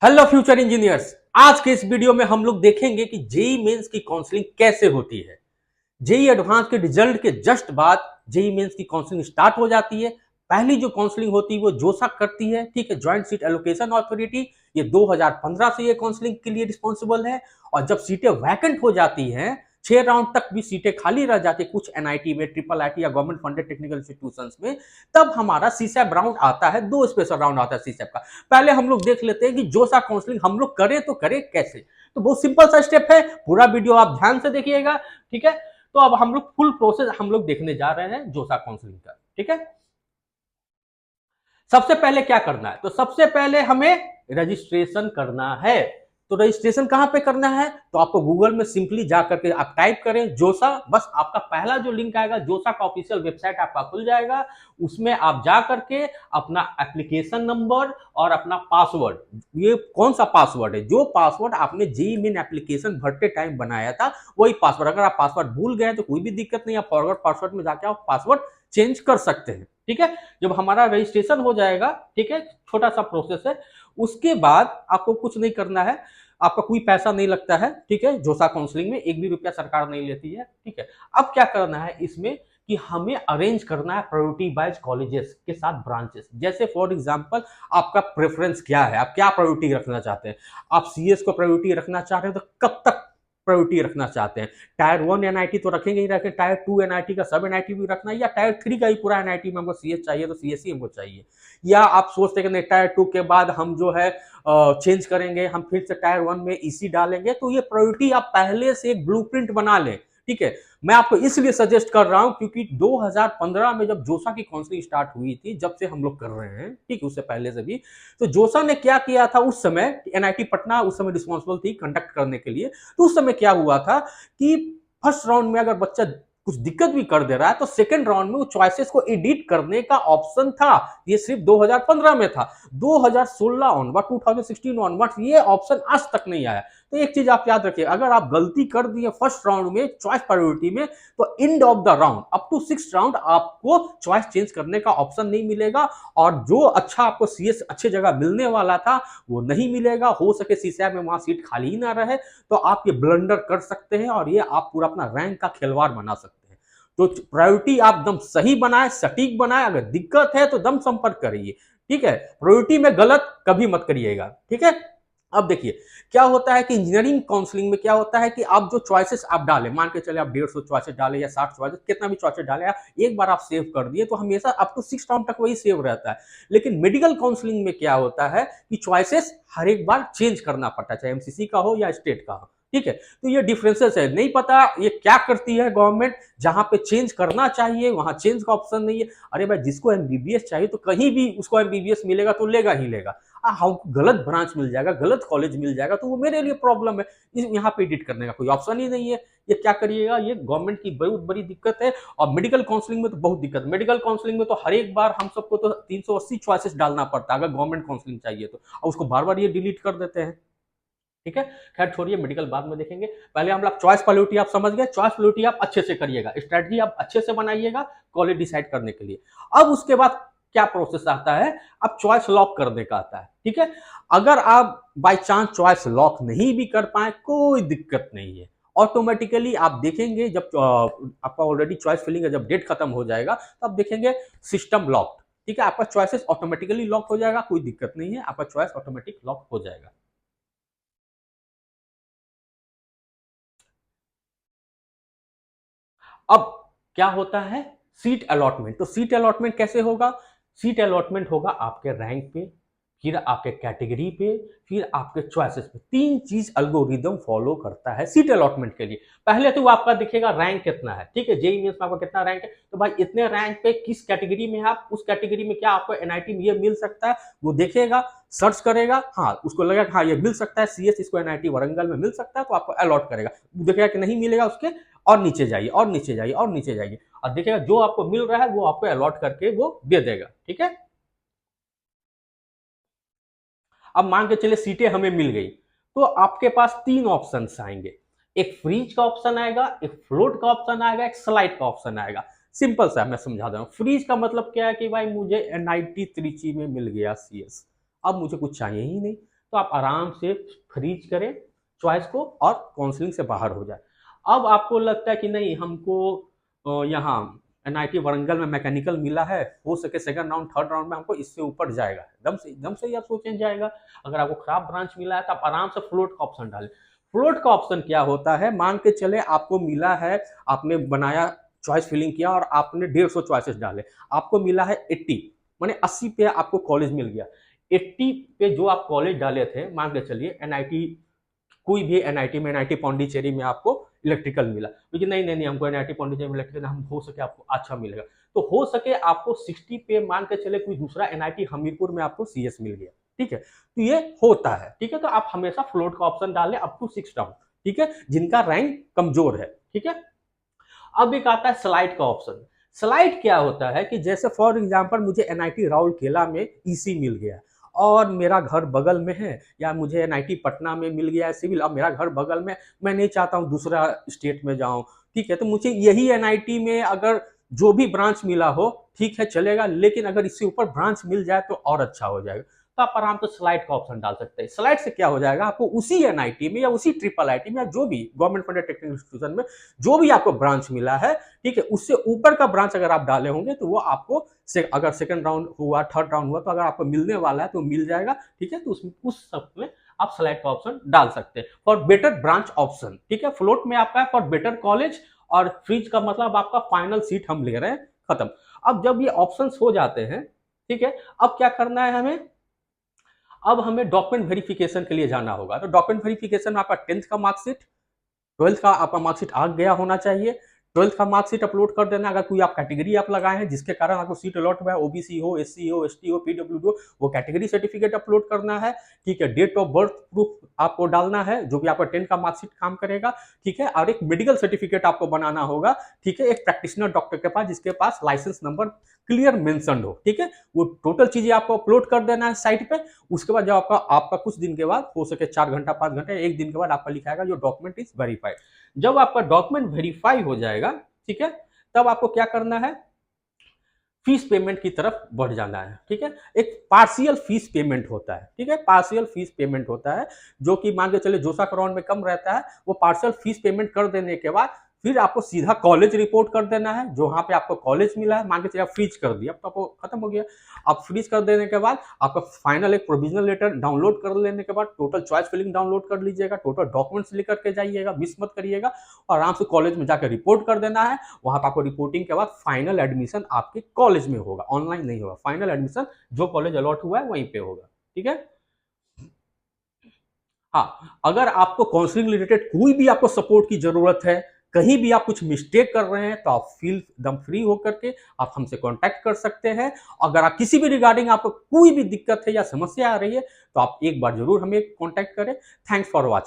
Hello future engineers. आज के इस वीडियो में हम लोग देखेंगे कि जेई मेंस की काउंसलिंग कैसे होती है। जेई एडवांस के रिजल्ट के जस्ट बाद जेई मेंस की काउंसलिंग स्टार्ट हो जाती है। पहली जो काउंसलिंग होती है वो जोसा करती है, ठीक है, जॉइंट सीट एलोकेशन अथॉरिटी। ये 2015 से ये काउंसलिंग के लिए रिस्पॉन्सिबल है। और जब सीटें वैकेंट हो जाती हैं, 6 राउंड तक भी सीटें खाली रह जाती है कुछ एनआईटी में, ट्रिपल आईटी या गवर्नमेंट फंडेड टेक्निकल इंस्टीट्यूशंस में, तब हमारा सीसैप राउंड आता है। दो स्पेशल राउंड आता है सीसैप का। पहले हम लोग देख लेते हैं कि जोसा काउंसलिंग हम लोग करें तो करें कैसे। तो बहुत सिंपल सा स्टेप है, पूरा वीडियो आप ध्यान से देखिएगा, ठीक है। तो अब हम लोग फुल प्रोसेस हम लोग देखने जा रहे हैं जोसा काउंसलिंग का, ठीक है। सबसे पहले क्या करना है, तो सबसे पहले हमें रजिस्ट्रेशन करना है। तो रजिस्ट्रेशन कहां पे करना है, तो आपको गूगल में सिंपली जाकर के आप टाइप करें जोसा। बस आपका पहला जो लिंक आएगा जोसा का ऑफिशियल वेबसाइट आपका खुल जाएगा। उसमें आप जा करके अपना एप्लीकेशन नंबर और अपना पासवर्ड, ये कौन सा पासवर्ड है, जो पासवर्ड आपने जेईई मेन एप्लीकेशन भरते टाइम बनाया था वही पासवर्ड। अगर आप पासवर्ड भूल गए तो कोई भी दिक्कत नहीं, आप फॉरवर्ड पासवर्ड में जाके आप पासवर्ड चेंज कर सकते हैं, ठीक है। जब हमारा रजिस्ट्रेशन हो जाएगा, ठीक है, छोटा सा प्रोसेस है। उसके बाद आपको कुछ नहीं करना है, आपका कोई पैसा नहीं लगता है, ठीक है। जोसा काउंसलिंग में एक भी रुपया सरकार नहीं लेती है, ठीक है। अब क्या करना है इसमें कि हमें अरेंज करना है प्रायोरिटी वाइज कॉलेजेस के साथ ब्रांचेस। जैसे फॉर एग्जांपल आपका प्रेफरेंस क्या है, आप क्या प्रायोरिटी रखना चाहते हैं। आप सीएस को प्रायोरिटी रखना चाह रहे हैं तो कब तक प्रायोरिटी रखना चाहते हैं। टायर 1 एनआईटी तो रखेंगे ही रखें, टायर 2 एनआईटी का सब एनआईटी भी रखना है, या टायर 3 का ही पूरा एनआईटी में हमको सीएस चाहिए तो सीएस ही हमको चाहिए। या आप सोचते हैं कि टायर 2 के बाद हम जो है चेंज करेंगे, हम फिर से टायर 1 में ईसी डालेंगे। तो ये प्रायोरिटी आप पहले से एक ब्लूप्रिंट बना लें, ठीक है। मैं आपको इसलिए सजेस्ट कर रहा हूं क्योंकि 2015 में जब जोसा की काउंसलिंग स्टार्ट हुई थी, जब से हम लोग कर रहे हैं, ठीक, उससे पहले से भी। तो जोसा ने क्या किया था उस समय, एनआईटी पटना उस समय रिस्पॉन्सिबल थी कंडक्ट करने के लिए। तो उस समय क्या हुआ था कि फर्स्ट राउंड में अगर बच्चा कुछ दिक्कत भी कर दे रहा है तो सेकंड राउंड में वो चॉइसेस को एडिट करने का ऑप्शन था। ये सिर्फ 2015 में था। 2016 ऑनवर्ड, 2016 ऑनवर्ड ये ऑप्शन आज तक नहीं आया। तो एक चीज आप याद रखिए, अगर आप गलती कर दिए फर्स्ट राउंड में चॉइस प्रायोरिटी में, तो end of the round up to 6 round आपको चॉइस चेंज करने का ऑप्शन नहीं मिलेगा। और जो अच्छा आपको सीएस अच्छे जगह मिलने वाला था वो नहीं मिलेगा। हो सके सीसीआई में वहां सीट खाली ही ना रहे, तो आप ये ब्लंडर कर सकते हैं और ये आप पूरा अपना रैंक का खिलवाड़ बना सकते हैं। तो प्रायोरिटी आप दम सही बनाए, सटीक बनाए। अगर दिक्कत है तो दम संपर्क करिए, ठीक है। प्रायोरिटी में गलत कभी मत करिएगा, ठीक है। अब देखिए क्या होता है कि इंजीनियरिंग काउंसलिंग में क्या होता है कि आप जो चॉइसेस आप डालें, मान के चले आप 150 चॉइसेस डालें या 60 चॉइसेस, कितना भी चॉइसेस डालें, एक बार आप सेव कर दिए तो हमेशा अप टू 6 राउंड तक वही सेव रहता है। लेकिन मेडिकल काउंसलिंग में क्या होता है कि चॉइसेस हर एक बार चेंज करना पड़ता है, चाहे एमसीसी का हो या स्टेट का हो, ठीक है। तो ये डिफरेंसेस है, नहीं पता ये क्या करती है गवर्नमेंट, जहां पे चेंज करना चाहिए वहां चेंज का ऑप्शन नहीं है। अरे भाई जिसको एमबीबीएस चाहिए तो कहीं भी उसको एमबीबीएस मिलेगा तो लेगा ही लेगा। हमको गलत ब्रांच मिल जाएगा, गलत कॉलेज मिल जाएगा तो वो मेरे लिए प्रॉब्लम है। यहाँ पे एडिट करने का कोई ऑप्शन ही नहीं है। ये क्या करिएगा, ये गवर्नमेंट की बहुत बड़ी दिक्कत है। और मेडिकल काउंसलिंग में तो बहुत दिक्कत है। मेडिकल काउंसलिंग में तो हर एक बार हम सबको तो 380 चॉइसेस डालना पड़ता है अगर गवर्नमेंट काउंसलिंग चाहिए तो, और उसको बार बार ये डिलीट कर देते हैं, ठीक है। खैर छोड़िए, मेडिकल बाद में देखेंगे। पहले हम लोग चॉइस प्रायोरिटी आप समझ गए। चॉइस प्रायोरिटी आप अच्छे से करिएगा, स्ट्रेटजी आप अच्छे से बनाइएगा कॉलेज डिसाइड करने के लिए। अब उसके बाद क्या प्रोसेस आता है, अब चॉइस लॉक करने का आता है, ठीक है। अगर आप बाय चांस चॉइस लॉक नहीं भी कर पाए कोई दिक्कत नहीं है। ऑटोमेटिकली आप देखेंगे जब आपका ऑलरेडी चॉइस फिलिंग का जब डेट खत्म हो जाएगा तब देखेंगे सिस्टम लॉक्ड, ठीक है। आपका चॉइसेस ऑटोमेटिकली लॉक हो जाएगा, कोई दिक्कत नहीं है, आपका चॉइस ऑटोमेटिक लॉक हो जाएगा। अब क्या होता है, सीट अलॉटमेंट। तो सीट अलॉटमेंट कैसे होगा, सीट अलॉटमेंट होगा आपके रैंक पे, फिर आपके कैटेगरी पे, फिर आपके चॉइसेस पे। तीन चीज एल्गोरिदम फॉलो करता है सीट अलॉटमेंट के लिए। पहले तो आपका दिखेगा रैंक कितना है, ठीक है, जेईई मेंस में आपका कितना रैंक है। तो भाई इतने रैंक पे किस कैटेगरी में है आप, उस कैटेगरी में क्या आपको एनआईटी में ये मिल सकता है, वो देखेगा, सर्च करेगा, हाँ उसको लगेगा हाँ ये मिल सकता है सीएस, इसको एनआईटी वारंगल में मिल सकता है, तो आपको अलॉट करेगा। देखेगा कि नहीं मिलेगा, उसके और नीचे जाइए और नीचे जाइए और नीचे जाइए, और देखिएगा जो आपको मिल रहा है वो आपको अलॉट करके वो दे देगा, ठीक है। अब मान के चलिए सीटें हमें मिल गई, तो आपके पास तीन ऑप्शन आएंगे। एक फ्रीज का ऑप्शन आएगा, एक फ्लोट का ऑप्शन आएगा, एक स्लाइड का ऑप्शन आएगा। सिंपल सा मैं समझा दे रहा हूँ। फ्रीज का मतलब क्या है कि भाई मुझे एनआईटी त्रिची में मिल गया सीएस, अब मुझे कुछ चाहिए ही नहीं। तो आप आराम से फ्रीज करें चॉइस को और काउंसलिंग से बाहर हो जाए। अब आपको लगता है कि नहीं हमको यहाँ एनआईटी वारंगल में मैकेनिकल मिला है, हो सके सेकंड राउंड थर्ड राउंड में हमको इससे ऊपर जाएगा, एकदम से ही आप सोचें जाएगा। अगर आपको खराब ब्रांच मिला है तो आप आराम से फ्लोट का ऑप्शन डालें। फ्लोट का ऑप्शन क्या होता है, मान के चले आपको मिला है, आपने बनाया चॉइस फिलिंग किया और आपने 150 चॉइसेस डाले, आपको मिला है 80, माने 80 पे आपको कॉलेज मिल गया। 80 पे जो आप कॉलेज डाले थे, मान के चलिए एनआईटी, कोई भी एनआईटी में, एनआईटी पौंडीचेरी में आपको इलेक्ट्रिकल मिला, लेकिन नहीं नहीं नहीं हमको एनआईटी पौंडीचेरी में इलेक्ट्रिकल हम, हो सके आपको अच्छा मिलेगा, तो हो सके आपको 60 पे मान के चले कोई दूसरा एनआईटी हमीरपुर में आपको सीएस मिल गया, ठीक है, तो ये होता है, ठीक है। तो आप हमेशा फ्लोट का ऑप्शन डालें अप टू 6 राउंड, ठीक है, जिनका रैंक कमजोर है, ठीक है। अब एक आता है स्लाइड का ऑप्शन। स्लाइड क्या होता है कि जैसे फॉर एग्जांपल मुझे एनआईटी राउरकेला में ईसी मिल गया और मेरा घर बगल में है, या मुझे एनआईटी पटना में मिल गया है सिविल, अब मेरा घर बगल में, मैं नहीं चाहता हूँ दूसरा स्टेट में जाऊं, ठीक है, तो मुझे यही एनआईटी में अगर जो भी ब्रांच मिला हो ठीक है चलेगा, लेकिन अगर इससे ऊपर ब्रांच मिल जाए तो और अच्छा हो जाएगा, तो आप आराम से स्लाइड का ऑप्शन डाल सकते हैं। स्लाइड से क्या हो जाएगा, आपको उसी एनआईटी में या उसी ट्रिपल आईटी में या जो भी गवर्नमेंट फंडेड टेक्निकल इंस्टीट्यूशन में जो भी आपको ब्रांच मिला है, ठीक है, उससे ऊपर का ब्रांच अगर आप डाले होंगे तो वो आपको अगर सेकंड राउंड हुआ थर्ड राउंड हुआ तो अगर आपको मिलने वाला है तो मिल जाएगा, ठीक है, तो उस सब में आप स्लाइड का ऑप्शन डाल सकते हैं फॉर बेटर ब्रांच ऑप्शन, ठीक है। फ्लोट में आपका है फॉर बेटर कॉलेज और फ्रीज का मतलब आपका फाइनल सीट हम ले रहे हैं, खत्म। अब जब ये ऑप्शंस हो जाते हैं, ठीक है, अब क्या करना है हमें, अब हमें डॉक्यूमेंट वेरिफिकेशन के लिए जाना होगा। तो डॉक्यूमेंट वेरिफिकेशन में आपका 10th का मार्कशीट, 12th का आपका मार्कशीट आ गया होना चाहिए, 12th का मार्कशीट अपलोड कर देना। अगर कोई आप कैटेगरी आप लगाए हैं जिसके कारण आपको सीट अलॉट हुआ है, ओबीसी हो, एससी हो, एसटी हो, पीडब्ल्यूडी हो, वो कैटेगरी सर्टिफिकेट अपलोड करना है, ठीक है। डेट ऑफ बर्थ प्रूफ आपको डालना है जो कि आपका 10 का मार्कशीट काम करेगा, ठीक है। और एक मेडिकल सर्टिफिकेट आपको बनाना होगा, ठीक है, एक प्रैक्टिशनर डॉक्टर के पास जिसके पास लाइसेंस नंबर क्लियर मेंशन हो, ठीक है। वो टोटल चीजें आपको अपलोड कर देना है साइट पे। उसके बाद जब आपका कुछ दिन के बाद, हो सके 4 घंटा 5 घंटा 1 दिन के बाद आपका लिखाएगा जो डॉक्यूमेंट इज वेरीफाइड। जब आपका डॉक्यूमेंट वेरीफाई हो जाएगा, ठीक है, तब आपको क्या करना है, फीस पेमेंट की तरफ बढ़ जाना है, ठीक है। एक पार्शियल फीस पेमेंट होता है, ठीक है, पार्शियल फीस पेमेंट होता है जो कि मान के चले जोसा कराउंड में कम रहता है। वो पार्शियल फीस पेमेंट कर देने के बाद फिर आपको सीधा कॉलेज रिपोर्ट कर देना है, जो वहां पे आपको कॉलेज मिला है, मान के चलिए आप फ्रीज कर दिया, अब तो आपको खत्म हो गया। आप फ्रीज कर देने के बाद आपका फाइनल एक प्रोविजनल लेटर डाउनलोड कर लेने के बाद टोटल चॉइस फिलिंग डाउनलोड कर लीजिएगा, टोटल डॉक्यूमेंट्स लेकर के जाइएगा, मिस मत करिएगा, और आराम से कॉलेज में जाकर रिपोर्ट कर देना है। वहां पर आपको रिपोर्टिंग के बाद फाइनल एडमिशन आपके कॉलेज में होगा, ऑनलाइन नहीं होगा। फाइनल एडमिशन जो कॉलेज अलॉट हुआ है वहीं पे होगा, ठीक है। हाँ, अगर आपको काउंसलिंग रिलेटेड कोई भी आपको सपोर्ट की जरूरत है, कहीं भी आप कुछ मिस्टेक कर रहे हैं, तो आप फील एकदम फ्री होकर के आप हमसे कांटेक्ट कर सकते हैं। अगर आप किसी भी रिगार्डिंग आपको कोई भी दिक्कत है या समस्या आ रही है तो आप एक बार जरूर हमें कांटेक्ट करें। Thanks for watching.